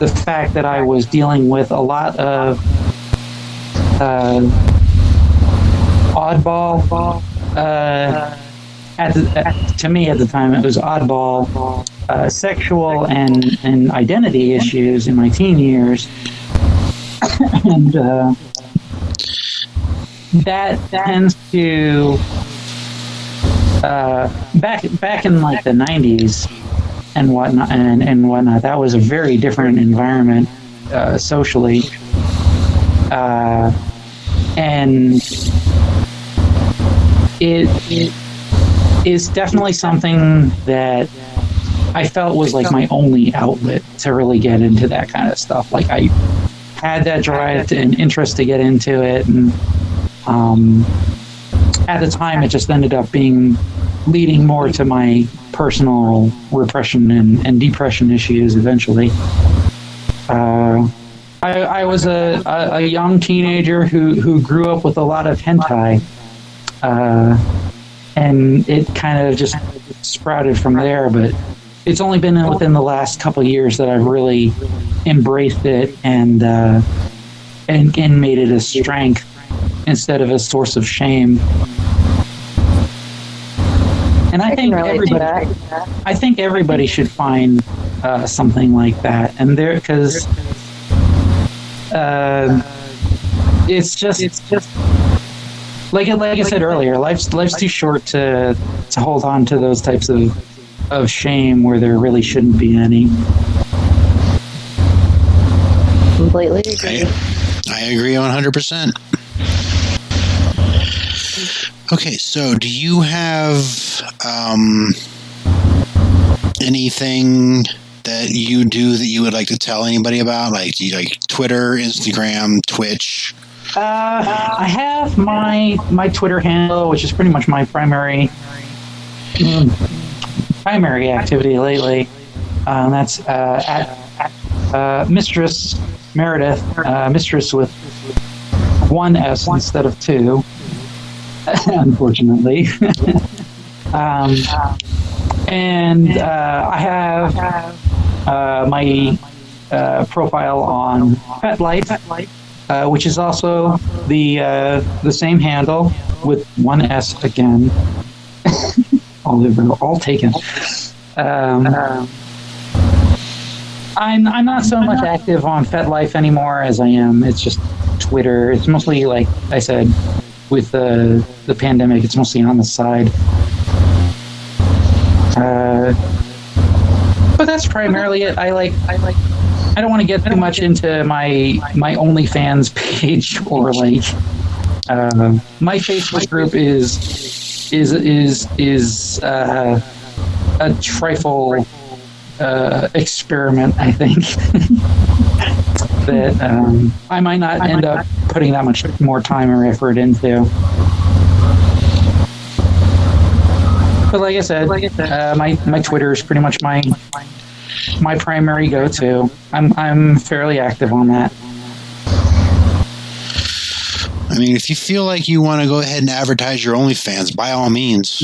the fact that I was dealing with a lot of oddball. To me at the time, it was oddball sexual and identity issues in my teen years, and that tends to back in like the 90s and whatnot, and whatnot. That was a very different environment socially, and it is definitely something that I felt was like my only outlet to really get into that kind of stuff. Like I had that drive and interest to get into it, and at the time it just ended up being leading more to my personal repression and depression issues eventually. I was a young teenager who grew up with a lot of hentai, and it kind of just sprouted from there. But it's only been within the last couple of years that I've really embraced it and made it a strength instead of a source of shame. And I think everybody should find something like that, and there because it's just like I said earlier, life's too short to hold on to those types of shame where there really shouldn't be any. Completely agree. I agree 100%. Okay, so do you have anything that you do that you would like to tell anybody about? Like, do you like Twitter, Instagram, Twitch? I have my Twitter handle, which is pretty much my primary activity lately. That's at Mistress Meredith, Mistress with one S instead of two, unfortunately. And I have my profile on Pet Life, which is also the same handle with one S again. all taken. I'm not so much active on FetLife anymore as I am. It's just Twitter. It's mostly, like I said, with the pandemic, it's mostly on the side. But that's primarily it. I don't want to get too much into my OnlyFans page or like my Facebook group is a trifle experiment, I think. That I might not end up putting that much more time or effort into. But like I said, my Twitter is pretty much my primary go-to. I'm fairly active on that. I mean, if you feel like you want to go ahead and advertise your OnlyFans, by all means.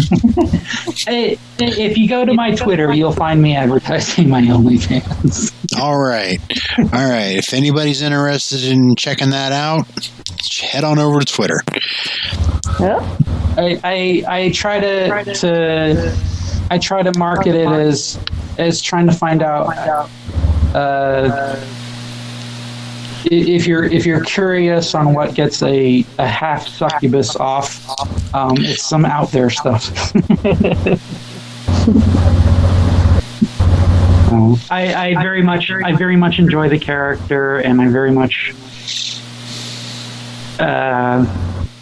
If you go to my Twitter, you'll find me advertising my OnlyFans. All right. If anybody's interested in checking that out, head on over to Twitter. Yeah. I try to market it as trying to find out if you're curious on what gets a half succubus off, it's some out there stuff. I very much enjoy the character, and I very much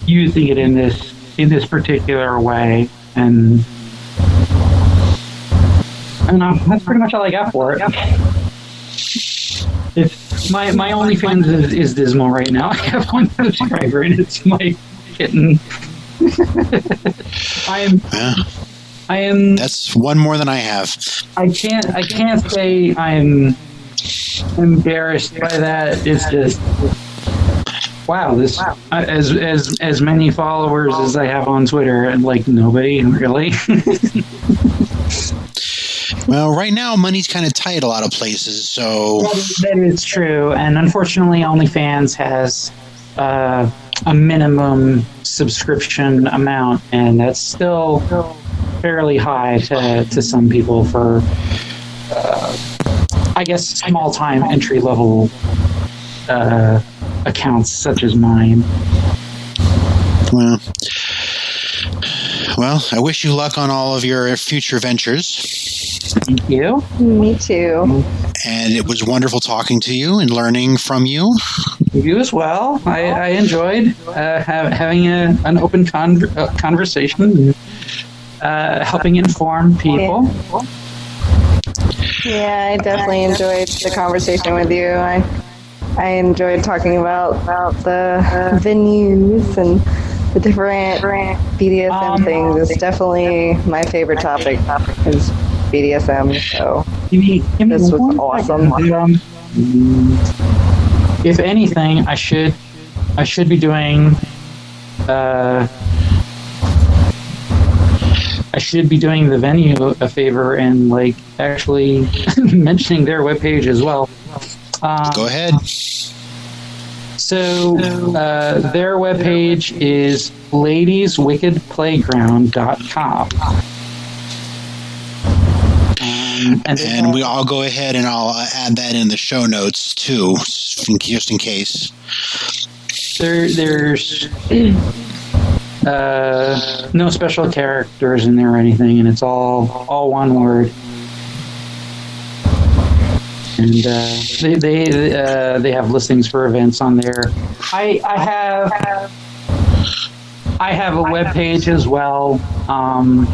using it in this particular way, and I don't know, that's pretty much all I got for it. My OnlyFans is dismal right now. I have one subscriber, and it's my kitten. I am. That's one more than I have. I can't say I'm embarrassed by that. It's just wow. This as many followers as I have on Twitter, and like nobody really. Well, right now, money's kind of tight a lot of places, so... That is true, and unfortunately, OnlyFans has a minimum subscription amount, and that's still fairly high to some people for, I guess, small-time entry-level accounts such as mine. Well, I wish you luck on all of your future ventures. Thank you. Me too. And it was wonderful talking to you and learning from you. You as well. I enjoyed having an open conversation, helping inform people. Yeah, I definitely enjoyed the conversation with you. I enjoyed talking about the venues and the different BDSM things is definitely my favorite topic is BDSM. So this was awesome. If anything, I should be doing. I should be doing the venue a favor and like actually mentioning their webpage as well. Go ahead. So their webpage is ladieswickedplayground.com. And I'll go ahead and I'll add that in the show notes too, just in case. There's no special characters in there or anything, and it's all one word. And they have listings for events on there. I have a web page as well.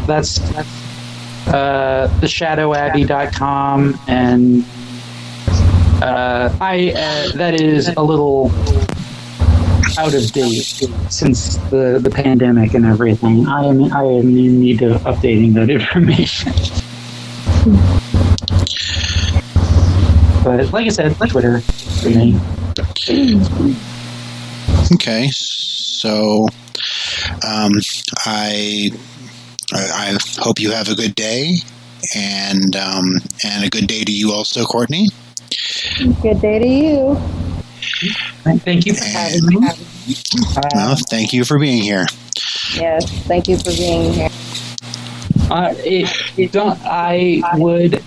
That's theshadowabbey.com, and that is a little out of date since the pandemic and everything. I am in need of updating that information. But like I said, Twitter for me. Okay, so I hope you have a good day, and a good day to you also, Courtney. Good day to you. Thank you for having me. Well, thank you for being here. Yes, thank you for being here. I would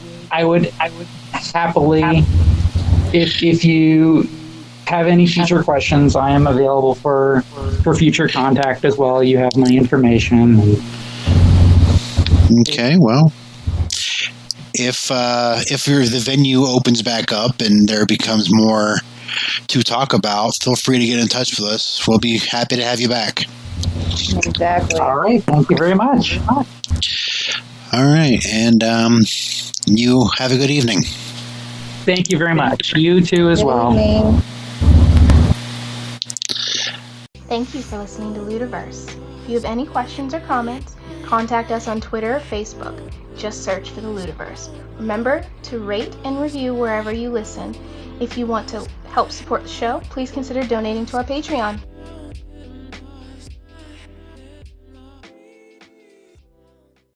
happily, if you have any future questions, I am available for future contact as well. You have my information. Okay, well, if the venue opens back up and there becomes more to talk about, feel free to get in touch with us. We'll be happy to have you back. Exactly. All right. Thank you very much. All right. And you have a good evening. Thank you very much. You too as well. Evening. Thank you for listening to Ludiverse. If you have any questions or comments, contact us on Twitter or Facebook. Just search for the Ludiverse. Remember to rate and review wherever you listen. If you want to help support the show, please consider donating to our Patreon.